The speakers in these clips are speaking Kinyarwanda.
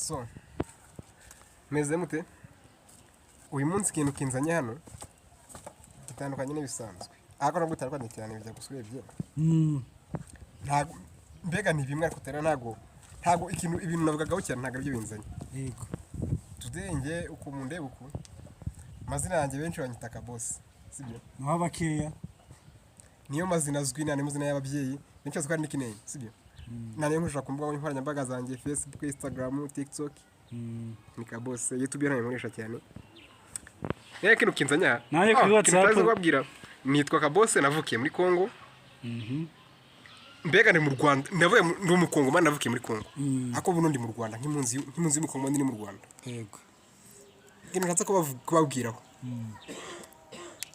So meze mute uyu munsi ikintu kinzanye hano gitandukanye n'ibisanzwe ariko nabwo bitandukanye cyane bijya gusubira ibyo ntago mbega ni bimwe ariko tera ntago ibintu navugagaho cyane ntago aribyo binzanye yego tudenge uko munde uko mazina yanjye benshi banyita Kabosi sibyo naho bakeya niyo mazina azwi nane mazina y'ababyeyi benshi bazikora nickname sibyo nane nkushaka kumbuga nkoranyambaga zanjye Facebook, Instagram, TikTok ni Kabosi YouTube nayo nkoresha cyane reka kintu kinzanya naye kuri WhatsApp kubabwira nitwa Kabosi navukiye muri Kongo mbega ni mu Rwanda ndavuye mu Kongo mana navukiye muri Kongo ako buno ndi mu Rwanda nk'impunzi mu Kongo ndi mu Rwanda yego kintu natse kubabwiraho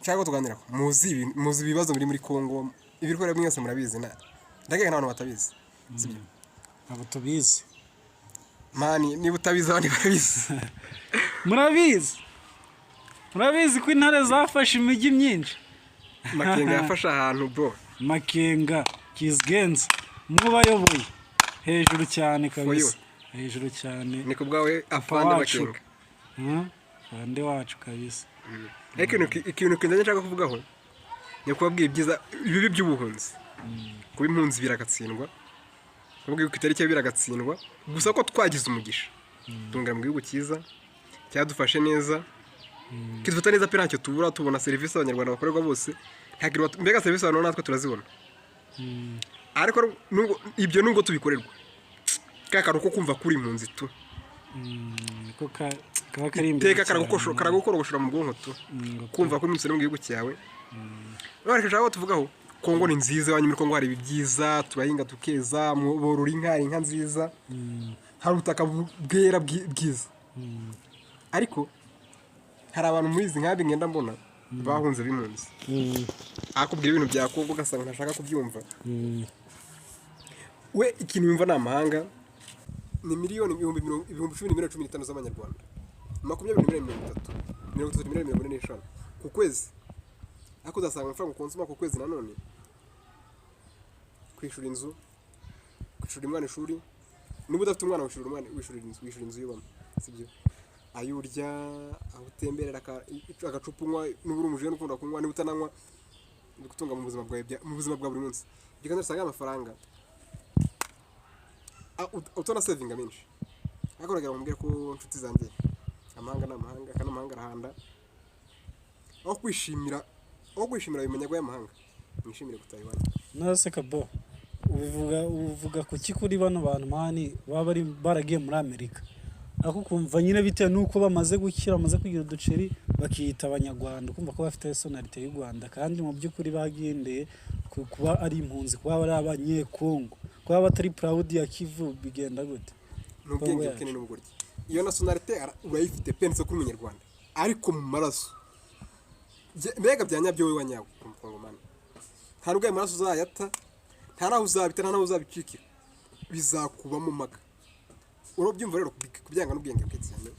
cyangwa tuganiraho muzi ibibazo muri Kongo ibikorera mwese murabizi ndagega n'abantu batabizi sibyo abo tubizi mani niba utabizi abandi barabizi murabizi ko intare zafashe imijyi myinshi Makenga yafashe ahantu bro Makenga Kizgenza mubayoboye hejuru cyane kabisa hejuru cyane ni kubwawe afande Makenga afande wacu kabisa ikintu kinzanye nshaka kuvugaho ni kubabwira ibyiza ibibi by'ubuhunzi kuba impunzi biragatsindwa kubabwira ko itari cyo biragatsindwa gusa ko twagize umugisha tungana mu gihugu cyiza cyadufashe neza kidufata neza pe ntacyo tubura tubona serivisi abanyarwanda bakorerwa bose mbega serivisi abantu natwe turazibona ariko ibyo nubwo tubikorerwa kakaro ko kumva kuri impunzi tu niko kaba kari imbere teka karagukorogoshora mu bwonko tu kumva ko iminsi mu gihugu cyawe bareke jaho tuvugaho Kongo ni nziza wanyu muri Kongo hari ibyiza turahinga tukeza borora inka nziza hari ubutaka bwera bwiza ariko hari abantu muri izi nkambi ngenda mbona bahunze b'impunzi akubwira ibintu bya Kongo gasanga ntashaka kubyumva we ikintu yumva n'amahanga ni miliyoni 10,015 z'amanyarwanda 20,030 ku kwezi ako uzasanga amafaranga ukonsoma ku kwezi nanone kwishura inzu kwishura umwana ishuri niba udafite umwana wishura inzu yubamo sibyo ayurya aho utemberera agacupa unywa n'uburi umuje n'ukunda kunywa niba utananywa gutunga mu buzima bwa buri munsi bikanda usanga amafaranga utona savinga menshi akoragira mumbwire ko inshuti zanjye amahanga n'amahanga kana amahanga arahanda aho kwishimira bimenya gwa y'amahanga mwishimire gutaha iwanyu nase Kabo uvuga ku kikuri bano bantu mani baba baragiye muri Amerika ako kumva nyine bitewe nuko bamaze gukira bamaze kugira uduceri bakiyita abanyarwanda kumva ko bafite personality y'u Rwanda kandi mu by'ukuri bagendeye kuba ari impunzi kuba ari abanyekongo kuba batari proud ya Kivu bigenda gute n'ubwenge bukene n'ubugoryi iyo nationality urayifite pense kuri umunyarwanda ariko mu maraso mbega byanyabyo we wanyawe umukongomani nta rugaya maraso uzayata nta naho uzabita nta naho uzabicikira bizakuba mu maga urobyumva rero kubyanga n'ubwenge bwe cyane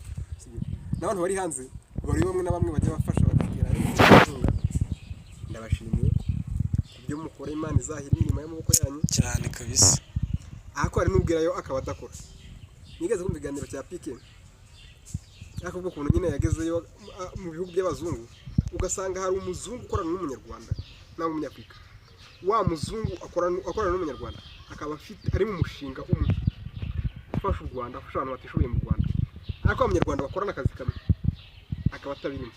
n'abantu bari hanze bari bamwe na bamwe bajya bafasha bakigera ndabashimiye ibyo mukora Imana izahira inyuma y'amaboko yanyu cyane kabisa ako ari nubwirayo akaba adakora nigeze kumva iganiro cya Pike akubwo kuntu nyine yagezeyo mu bihugu by'abazungu ugasanga hari umuzungu ukorana n'umunyarwanda nawe umunyafrika wa muzungu akorana n'umunyarwanda akaba ari mu mushinga umwe ufasha u Rwanda ufasha abantu batishoboye mu Rwanda ariko abanyarwanda bakorana akazi kamwe akaba atabirimo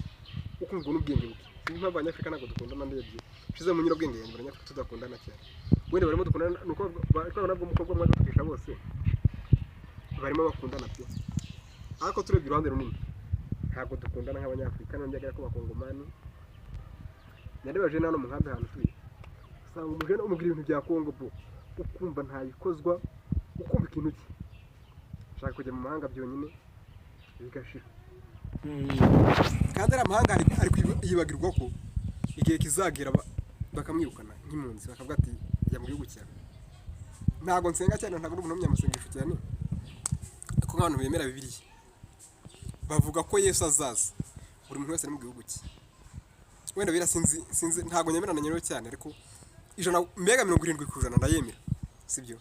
ukumva n'ubwenge buke niba abanyafrika ntabwo dukundana ndebye shize mu nyiro bwenge yanjye abanyafrika tudakundana cyane wende barimo dukundana nuko nabwo umukobwa mwaje tukisha bose barimo bakundana pe ariko turebye iruhande runini ntabwo dukundana nk'abanyafrika n'abanyagara ko bakongomani nyarebaje nano mu nkambi ahantu turi usanga umujene umugira ibintu bya Kongo bo ukumva ntayikozwa ukumva ikintu cye shaka kujya mu mahanga byonyine bigashira kandi amahanga ari yibagirwa ko igihe kizagera bakamwirukana nk'impunzi bakavuga ati jya mu gihugu cyawe ntago nsenga cyane ntago n'umuntu w'umunyamusengesho cyane ko nk'abantu bemera Bibiliya bavuga ko Yesu azaza buri muntu wese ari mu gihugu cye wenda bira sinzi ntago nyemerana nyerewe cyane ariko ijana mbega 70% ndayemera sibyo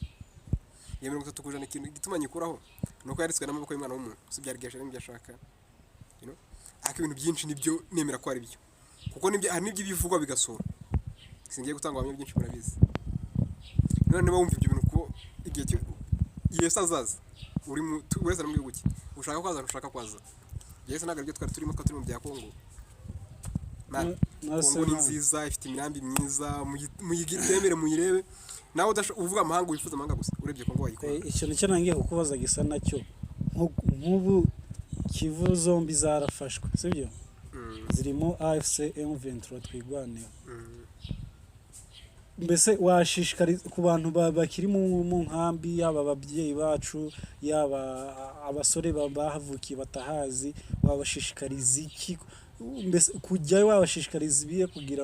ya 30% ikintu gituma nyikuraho nuko yaritswe n'amaboko y'umwana w'umuntu si byarigesha n'ibyo ashaka you know ariko ibintu byinshi nibyo nemera ko ari byo kuko nibyo hari nibyo bivugwa bigasora singiye gutanga abamye byinshi murabizi none niba wumva ibyo bintu ko igihe Yesu azaza uri uretse mu gihugu cye ushaka kwaza Yesu ntabwo aribyo twari turimo ko turi mu bya Kongo Kongo ni nziza ifite imirambi myiza muyitemere muyirebe nawe uvuga amahanga wifuza amahanga gusa urebye Kongo wayikora ikintu cyo nangiye kukubaza gisa nacyo nk'ubu Kivu zombi zarafashwe sibyo zirimo AFC M23 twigwanira mbese washishikariza ku bantu bakiri mu nkambi yaba ababyeyi bacu yaba abasore bahavukiye batahazi wabashishikariza iki mbese kujyayo wabashishikariza ibiye kugira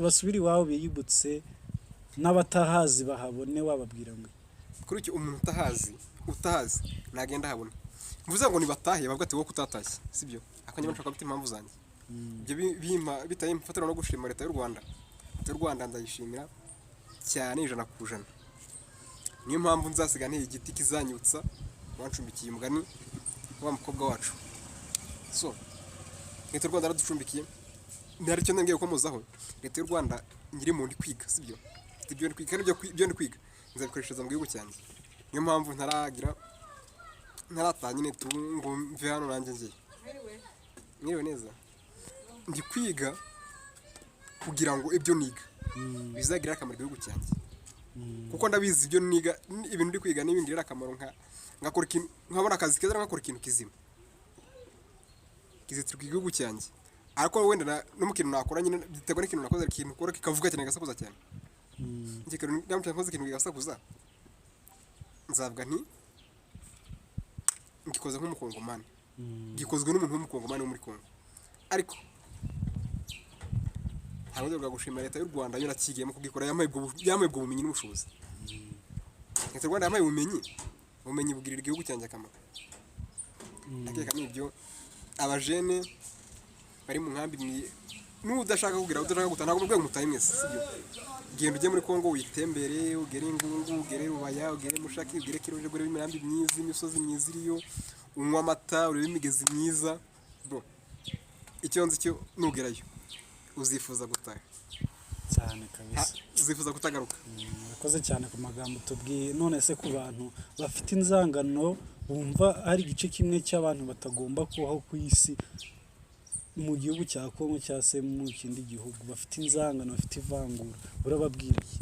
basubire iwabo biyibutse n'abatahazi bahabone wababwira ngo kuri iki umuntu utahazi nagenda habone mvuze ngo nibatahe bavuga ati wowe kutatashye sibyo akanyuma nshaka gufite impamvu zanjye ibyo bima bitaye mfatira no gushima leta y'u Rwanda ndayishimira cyane 100%. Niyo mpamvu nzasiga nteye igiti kizanyutsa wancumbikiye umugani wa mukobwa wacu so leta y'u Rwanda araducumbikiye ntari cyo ngiye gukomozaho leta y'u Rwanda ngiri mu ndi kwiga sibyo ibyo ndi kwiga ibyo ndi kwiga nzabikoreshereza mu gihugu cyanjye niyo mpamvu ntaratanye ngo mve hano nanjye ngiye mwiriwe neza ndi kwiga kugira ngo ibyo niga bizagira akamaro igihugu cyanjye kuko ndabizi ibyo niga ibintu ndi kwiga n'ibindi rero akamaro ngakora ikintu nkabona akazi keza ngakora ikintu kizima kizitirwa igihugu cyanjye ariko wenda no mu kintu nakora nyine biterwa n'ikintu nakoze ikintu kora kikavuga cyane gasakuza cyane ngikero ndamutse nkoze ikintu gasakuza nzavuga nti ngikoze nk'umukongomani gikozwe n'umuntu w'umukongomani wo muri Kongo ariko ntabwo rwa gushima leta y'u Rwanda yo nakigiyemo kugikora yamaye ubwo bumenyi n'ubushobozi leta y'u Rwanda yamaye ubumenyi bugirira igihugu cyanjye akamaro nakeka n'ibyo abajene bari mu nkambi n'udashaka kugira udashaka gutana ntabwo rwego mutaye mwese sibyo genda ujye muri Kongo witembere ugere Ingungu ugere Rubaya ugere Mushaki ugere Kironje ugere imirambi myiza imisozi myiza iriyo unywa amata urebe imigezi myiza bro icyo nzi cyo nugerayo uzifuza gutaha cyane kabisa uzifuza kutagaruka Urakoze cyane ku magambo tubwiye none se ku bantu bafite inzangano bumva ari igice kimwe cy'abantu batagomba kubaho ku isi mu gihugu cya Kongo cyangwa se mu kindi gihugu bafite inzangano bafite ivangura urababwira iki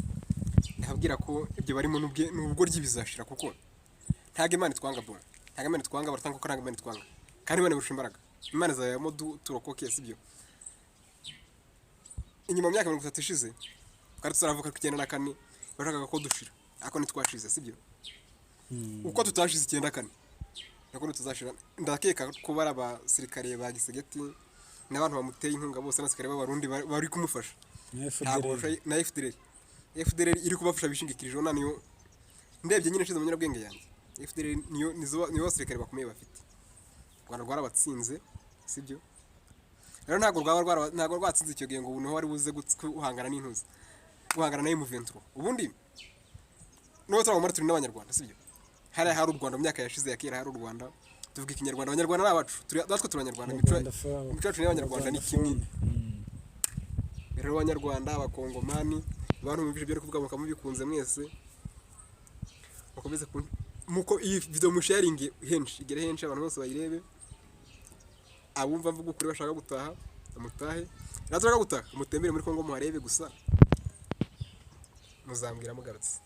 ntabwira ko ibyo barimo n'ubwo ry'ibizashira kuko ntage Imana twanga bro ntage Imana twanga baratanga ko ntage Imana twanga kandi Imana burusha imbaraga Imana zayamo turokoke sibyo inyuma mu myaka 30 ishize kandi turavuga ko 94 bashakaga ko dushira ariko ntitwashize sibyo uko tutashize 94 nako tuzashira ndakeka ko bara abasirikare ba Gisegeti n'abantu bamuteye inkunga bose n'asikare b'abarundi bari kumufasha na FDLR iri kubafasha bishingikirije naniyo ndebye nyine nshize mu nyarabwenge yanjye FDLR niyo basirikare bakomeye bafite Rwanda rwarabatsinze sibyo rero ntago rwatsinze icyo gihe ngo ubu wari buze guhangana n'intuzi guhangana na M23 ubundi no turi turi n'abanyarwanda sibyo hari u Rwanda mu myaka yashize yakera hari u Rwanda tuvuga ikinyarwanda abanyarwanda n'abacu natwe turi abanyarwanda imico yacu n'abanyarwanda ni kimwe rero abanyarwanda abakongomani abantu mu byo kuvuga mukamubikunze mwese bakomeze muko iyi video mu sharing henshi igere henshi abantu bose bayirebe abumva mvuga ukuri bashaka gutaha amutahe naturaga gutaha umutembere muri Kongo muharebe gusa muzambwira mugarutse